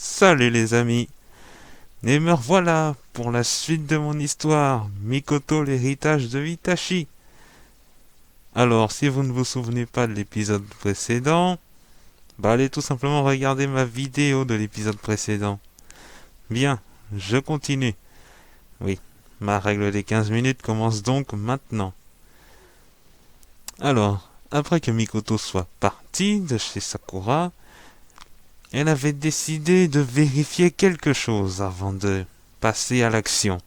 Salut les amis, et me revoilà pour la suite de mon histoire, Mikoto l'héritage de Itachi. Alors, si vous ne vous souvenez pas de l'épisode précédent, allez tout simplement regarder ma vidéo de l'épisode précédent. Bien, je continue. Oui, ma règle des 15 minutes commence donc maintenant. Alors, après que Mikoto soit partie de chez Sakura, elle avait décidé de vérifier quelque chose avant de passer à l'action.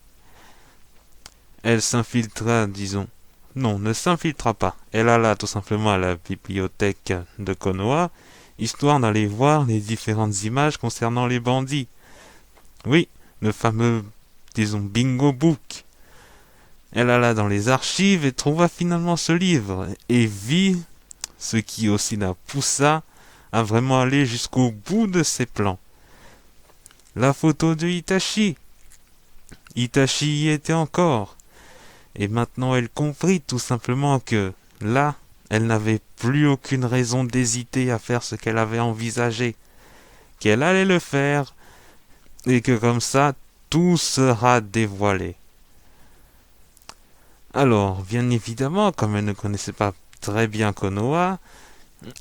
Elle s'infiltra, disons. Non, ne s'infiltra pas. Elle alla tout simplement à la bibliothèque de Konoha, histoire d'aller voir les différentes images concernant les bandits. Oui, le fameux, disons, bingo book. Elle alla dans les archives et trouva finalement ce livre, et vit ce qui aussi la poussa à vraiment aller jusqu'au bout de ses plans. La photo de Itachi. Itachi y était encore. Et maintenant elle comprit tout simplement que, là, elle n'avait plus aucune raison d'hésiter à faire ce qu'elle avait envisagé, qu'elle allait le faire, et que comme ça, tout sera dévoilé. Alors, bien évidemment, comme elle ne connaissait pas très bien Konoha,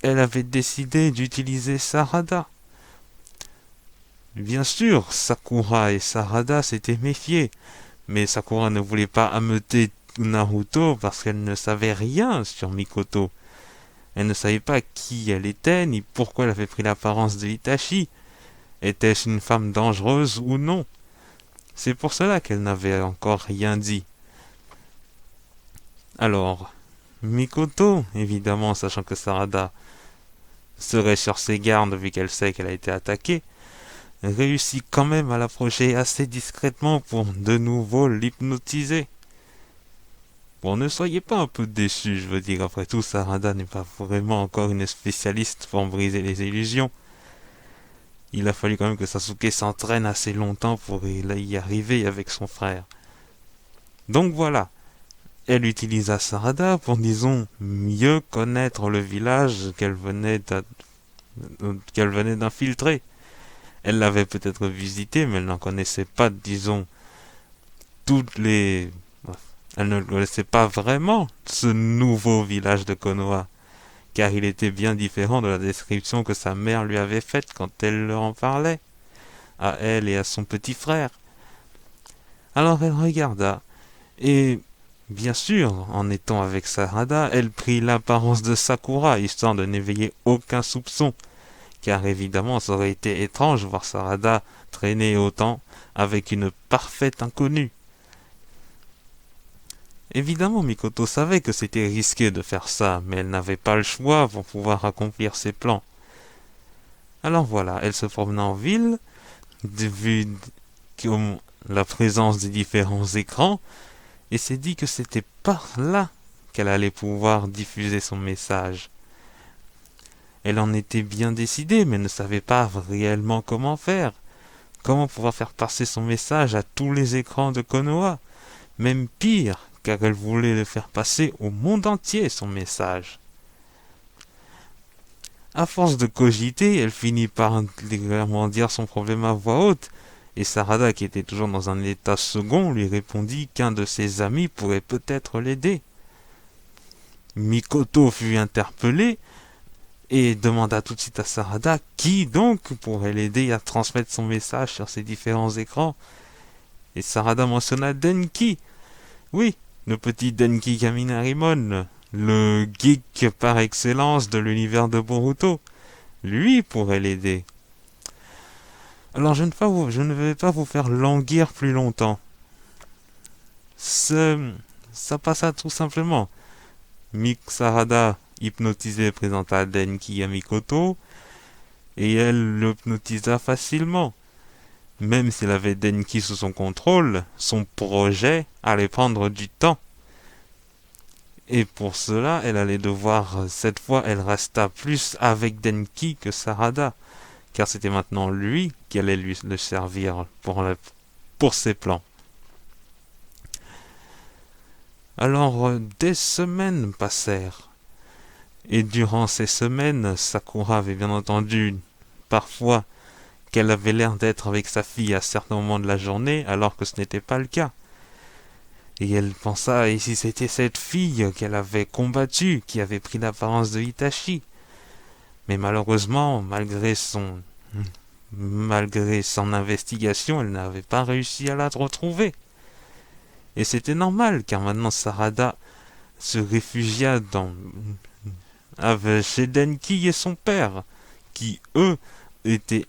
elle avait décidé d'utiliser Sarada. Bien sûr, Sakura et Sarada s'étaient méfiés, mais Sakura ne voulait pas ameuter Naruto parce qu'elle ne savait rien sur Mikoto. Elle ne savait pas qui elle était, ni pourquoi elle avait pris l'apparence de Itachi. Était-ce une femme dangereuse ou non? C'est pour cela qu'elle n'avait encore rien dit. Alors, Mikoto, évidemment, sachant que Sarada serait sur ses gardes vu qu'elle sait qu'elle a été attaquée, réussit quand même à l'approcher assez discrètement pour de nouveau l'hypnotiser. Bon, ne soyez pas un peu déçus, je veux dire, après tout, Sarada n'est pas vraiment encore une spécialiste pour briser les illusions. Il a fallu quand même que Sasuke s'entraîne assez longtemps pour y arriver avec son frère. Donc voilà, elle utilisa Sarada pour, disons, mieux connaître le village qu'elle venait d'infiltrer. Elle l'avait peut-être visité, mais elle n'en connaissait pas, disons, toutes les... Elle ne connaissait pas vraiment ce nouveau village de Konoha, car il était bien différent de la description que sa mère lui avait faite quand elle leur en parlait, à elle et à son petit frère. Alors elle regarda, et bien sûr, en étant avec Sarada, elle prit l'apparence de Sakura, histoire de n'éveiller aucun soupçon, car évidemment ça aurait été étrange de voir Sarada traîner autant avec une parfaite inconnue. Évidemment, Mikoto savait que c'était risqué de faire ça, mais elle n'avait pas le choix pour pouvoir accomplir ses plans. Alors voilà, elle se promena en ville, vu la présence des différents écrans, et s'est dit que c'était par là qu'elle allait pouvoir diffuser son message. Elle en était bien décidée, mais ne savait pas réellement comment faire. Comment pouvoir faire passer son message à tous les écrans de Konoha? Même pire, car elle voulait le faire passer au monde entier, son message. À force de cogiter, elle finit par clairement dire son problème à voix haute, et Sarada, qui était toujours dans un état second, lui répondit qu'un de ses amis pourrait peut-être l'aider. Mikoto fut interpellé et demanda tout de suite à Sarada qui donc pourrait l'aider à transmettre son message sur ces différents écrans. Et Sarada mentionna Denki. Oui, le petit Denki Kaminarimon, le geek par excellence de l'univers de Boruto. Lui pourrait l'aider. Alors je ne vais pas vous faire languir plus longtemps. Ça passa tout simplement. Sarada, hypnotisée, présenta Denki à Mikoto, et elle l'hypnotisa facilement. Même s'il avait Denki sous son contrôle, son projet allait prendre du temps. Et pour cela, elle allait devoir, cette fois, elle resta plus avec Denki que Sarada, car c'était maintenant lui qui allait lui le servir pour ses plans. Alors, des semaines passèrent. Et durant ces semaines, Sakura avait bien entendu parfois qu'elle avait l'air d'être avec sa fille à certains moments de la journée, alors que ce n'était pas le cas. Et elle pensa, et si c'était cette fille qu'elle avait combattue, qui avait pris l'apparence de Itachi? Mais malheureusement, malgré son investigation, elle n'avait pas réussi à la retrouver. Et c'était normal, car maintenant Sarada se réfugia chez Denki et son père, qui, eux, étaient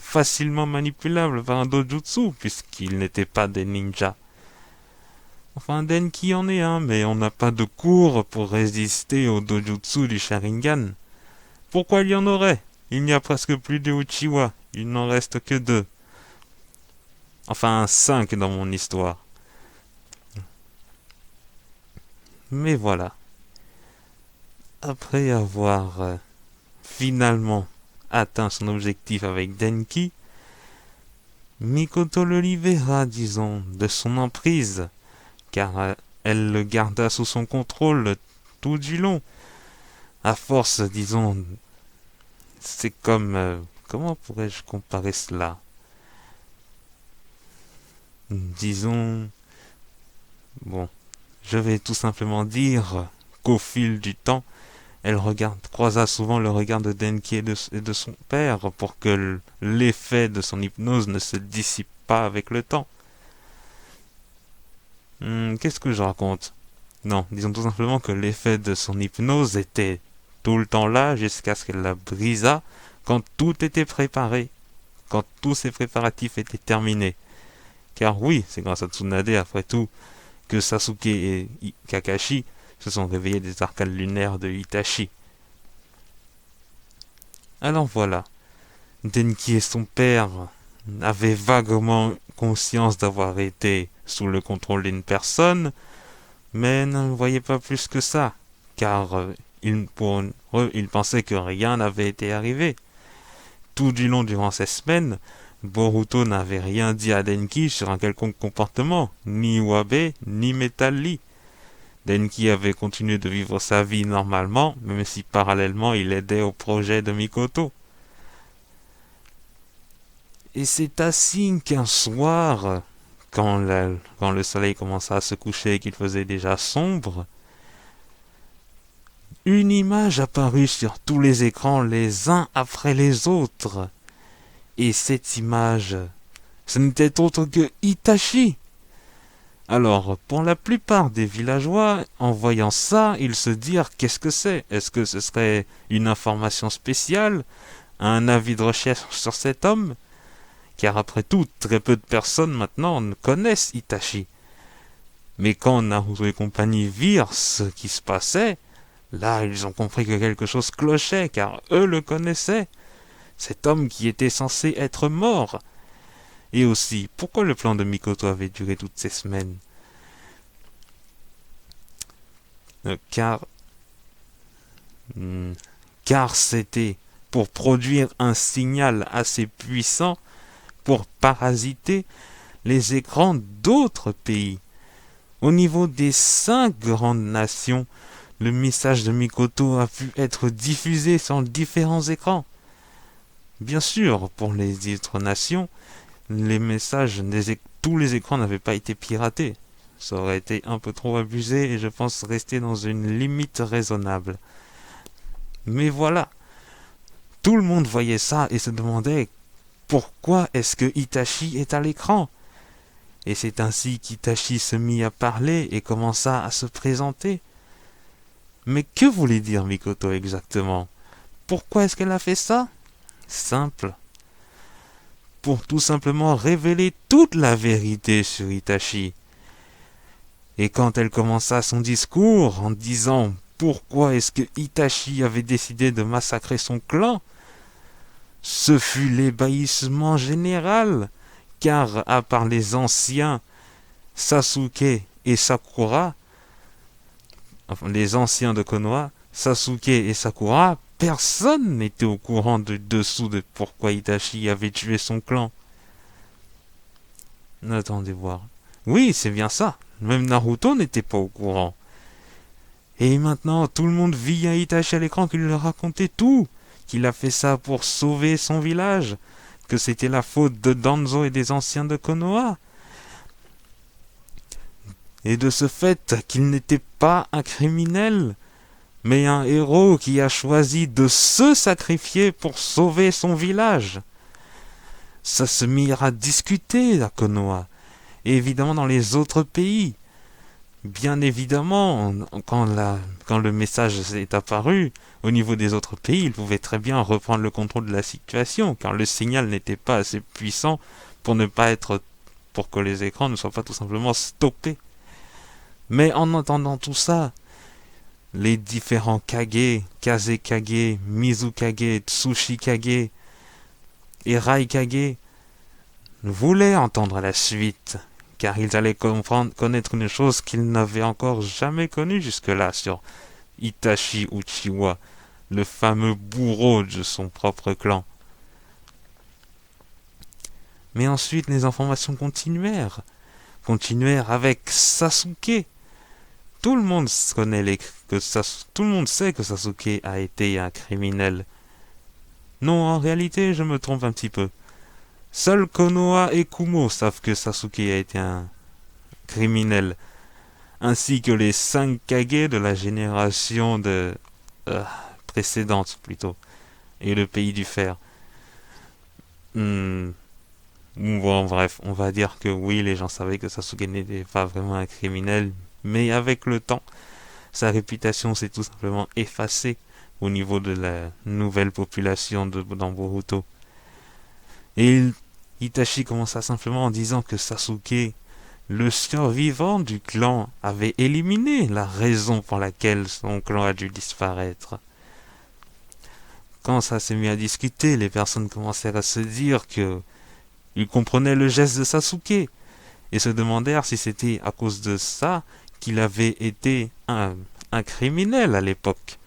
facilement manipulables par un dojutsu, puisqu'ils n'étaient pas des ninjas. Enfin, Denki en est un, mais on n'a pas de cours pour résister au dojutsu du Sharingan. Pourquoi il y en aurait? Il n'y a presque plus de Uchiwa, il n'en reste que 2. Enfin, 5 dans mon histoire. Mais voilà. Après avoir finalement atteint son objectif avec Denki, Mikoto le libéra, disons, de son emprise, car elle le garda sous son contrôle tout du long. À force, disons, c'est comme... comment pourrais-je comparer cela? Disons... Bon, je vais tout simplement dire qu'au fil du temps, elle croisa souvent le regard de Denki et de son père pour que l'effet de son hypnose ne se dissipe pas avec le temps. Qu'est-ce que je raconte? Non, disons tout simplement que l'effet de son hypnose était tout le temps là jusqu'à ce qu'elle la brisât quand tout était préparé, quand tous ses préparatifs étaient terminés. Car oui, c'est grâce à Tsunade, après tout, que Sasuke et Kakashi se sont réveillés des arcanes lunaires de Itachi. Alors voilà, Denki et son père avaient vaguement conscience d'avoir été sous le contrôle d'une personne, mais ne voyaient pas plus que ça, car pour eux, ils pensaient que rien n'avait été arrivé. Tout du long durant ces semaines, Boruto n'avait rien dit à Denki sur un quelconque comportement, ni Iwabe, ni Metal Lee. Denki avait continué de vivre sa vie normalement, même si parallèlement il aidait au projet de Mikoto. Et c'est ainsi qu'un soir, quand le soleil commença à se coucher et qu'il faisait déjà sombre, une image apparut sur tous les écrans les uns après les autres. Et cette image, ce n'était autre que Itachi. Alors, pour la plupart des villageois, en voyant ça, ils se dirent qu'est-ce que c'est? Est-ce que ce serait une information spéciale? Un avis de recherche sur cet homme? Car après tout, très peu de personnes maintenant connaissent Itachi. Mais quand Naruto et compagnie virent ce qui se passait, là ils ont compris que quelque chose clochait, car eux le connaissaient. Cet homme qui était censé être mort. Et aussi, pourquoi le plan de Mikoto avait duré toutes ces semaines? Car c'était pour produire un signal assez puissant pour parasiter les écrans d'autres pays. Au niveau des 5 grandes nations, le message de Mikoto a pu être diffusé sur différents écrans. Bien sûr, pour les autres nations, les messages tous les écrans n'avaient pas été piratés. Ça aurait été un peu trop abusé et je pense rester dans une limite raisonnable. Mais voilà, tout le monde voyait ça et se demandait pourquoi est-ce que Itachi est à l'écran. Et c'est ainsi qu'Itachi se mit à parler et commença à se présenter. Mais que voulait dire Mikoto exactement? Pourquoi est-ce qu'elle a fait ça? Simple. Pour tout simplement révéler toute la vérité sur Itachi. Et quand elle commença son discours en disant pourquoi est-ce que Itachi avait décidé de massacrer son clan, ce fut l'ébahissement général, car à part les anciens Sasuke et Sakura, enfin les anciens de Konoha, Sasuke et Sakura, personne n'était au courant du dessous de pourquoi Itachi avait tué son clan. Attendez voir. Oui, c'est bien ça. Même Naruto n'était pas au courant. Et maintenant, tout le monde vit à Itachi à l'écran qui lui racontait tout. Qu'il a fait ça pour sauver son village. que c'était la faute de Danzo et des anciens de Konoha. Et de ce fait qu'il n'était pas un criminel, mais un héros qui a choisi de se sacrifier pour sauver son village. Ça se mit à discuter à Konoha, et évidemment dans les autres pays. Bien évidemment, quand le message est apparu, au niveau des autres pays, ils pouvaient très bien reprendre le contrôle de la situation, car le signal n'était pas assez puissant pour que les écrans ne soient pas tout simplement stoppés. Mais en entendant tout ça, les différents Kage, Kase Kage, Mizu Kage, Tsushi Kage et Rai Kage voulaient entendre la suite, car ils allaient connaître une chose qu'ils n'avaient encore jamais connue jusque-là sur Itachi Uchiwa, le fameux bourreau de son propre clan. Mais ensuite, les informations continuèrent avec Sasuke. Tout le monde tout le monde sait que Sasuke a été un criminel. Non, en réalité, je me trompe un petit peu. Seuls Konoha et Kumo savent que Sasuke a été un criminel, ainsi que les 5 Kage de la génération précédente plutôt, et le pays du fer. Bon, bref, on va dire que oui, les gens savaient que Sasuke n'était pas vraiment un criminel, mais avec le temps, sa réputation s'est tout simplement effacée au niveau de la nouvelle population dans Boruto. Et Itachi commença simplement en disant que Sasuke, le survivant du clan, avait éliminé la raison pour laquelle son clan a dû disparaître. Quand ça s'est mis à discuter, les personnes commencèrent à se dire que ils comprenaient le geste de Sasuke et se demandèrent si c'était à cause de ça qu'il avait été un criminel à l'époque.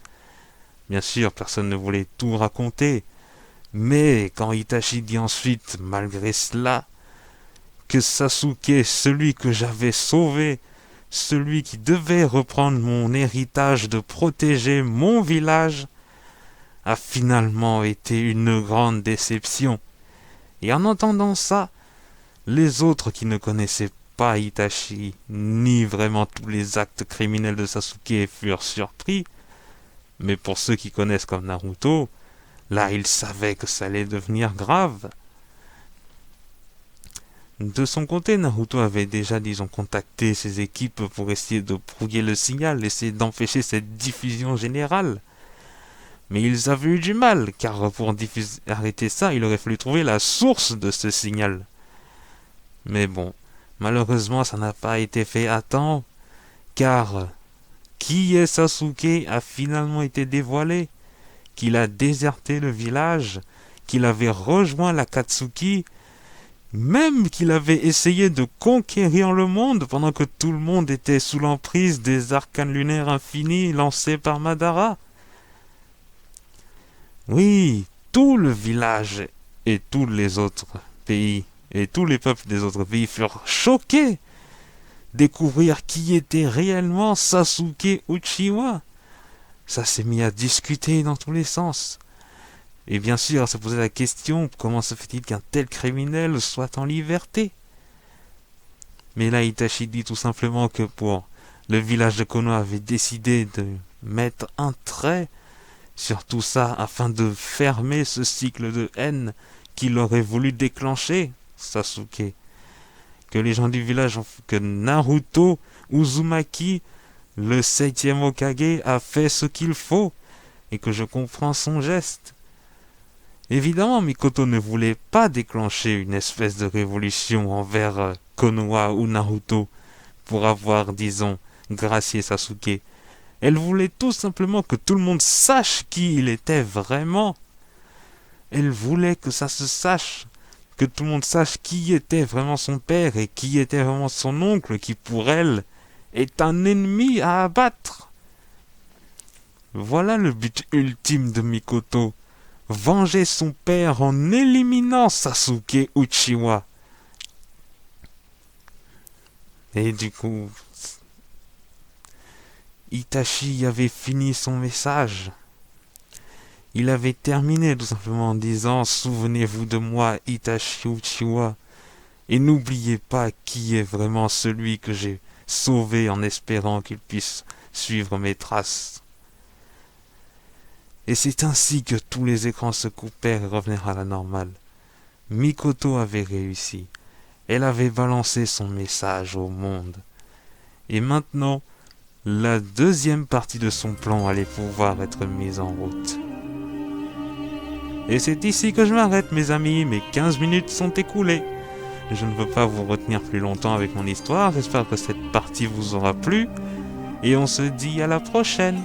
Bien sûr, personne ne voulait tout raconter, mais quand Itachi dit ensuite, malgré cela, que Sasuke, celui que j'avais sauvé, celui qui devait reprendre mon héritage de protéger mon village, a finalement été une grande déception. Et en entendant ça, les autres qui ne connaissaient pas Itachi, ni vraiment tous les actes criminels de Sasuke furent surpris. Mais pour ceux qui connaissent comme Naruto, là ils savaient que ça allait devenir grave. De son côté, Naruto avait déjà, contacté ses équipes pour essayer de brouiller le signal, essayer d'empêcher cette diffusion générale. Mais ils avaient eu du mal, car pour arrêter ça, il aurait fallu trouver la source de ce signal. Mais bon, malheureusement, ça n'a pas été fait à temps, car qui est Sasuke a finalement été dévoilé, qu'il a déserté le village, qu'il avait rejoint l'Akatsuki, même qu'il avait essayé de conquérir le monde pendant que tout le monde était sous l'emprise des arcanes lunaires infinis lancés par Madara. Oui, tout le village et tous les autres pays et tous les peuples des autres pays furent choqués de découvrir qui était réellement Sasuke Uchiwa. Ça s'est mis à discuter dans tous les sens. Et bien sûr, se poser la question, comment se fait-il qu'un tel criminel soit en liberté? Mais là, Itachi dit tout simplement que le village de Konoha avait décidé de mettre un trait sur tout ça afin de fermer ce cycle de haine qu'il aurait voulu déclencher, Sasuke. Que les gens du village que Naruto Uzumaki, le 7e Hokage, a fait ce qu'il faut et que je comprends son geste. Évidemment, Mikoto ne voulait pas déclencher une espèce de révolution envers Konoha ou Naruto pour avoir, gracié Sasuke. Elle voulait tout simplement que tout le monde sache qui il était vraiment. Elle voulait que ça se sache, que tout le monde sache qui était vraiment son père et qui était vraiment son oncle, qui pour elle est un ennemi à abattre. Voilà le but ultime de Mikoto. Venger son père en éliminant Sasuke Uchiwa. Et du coup, Itachi avait fini son message. Il avait terminé tout simplement en disant « Souvenez-vous de moi, Itachi Uchiwa, et n'oubliez pas qui est vraiment celui que j'ai sauvé en espérant qu'il puisse suivre mes traces. » Et c'est ainsi que tous les écrans se coupèrent et revinrent à la normale. Mikoto avait réussi. Elle avait balancé son message au monde. Et maintenant, la deuxième partie de son plan allait pouvoir être mise en route. Et c'est ici que je m'arrête, mes amis. Mes 15 minutes sont écoulées. Je ne veux pas vous retenir plus longtemps avec mon histoire. J'espère que cette partie vous aura plu. Et on se dit à la prochaine.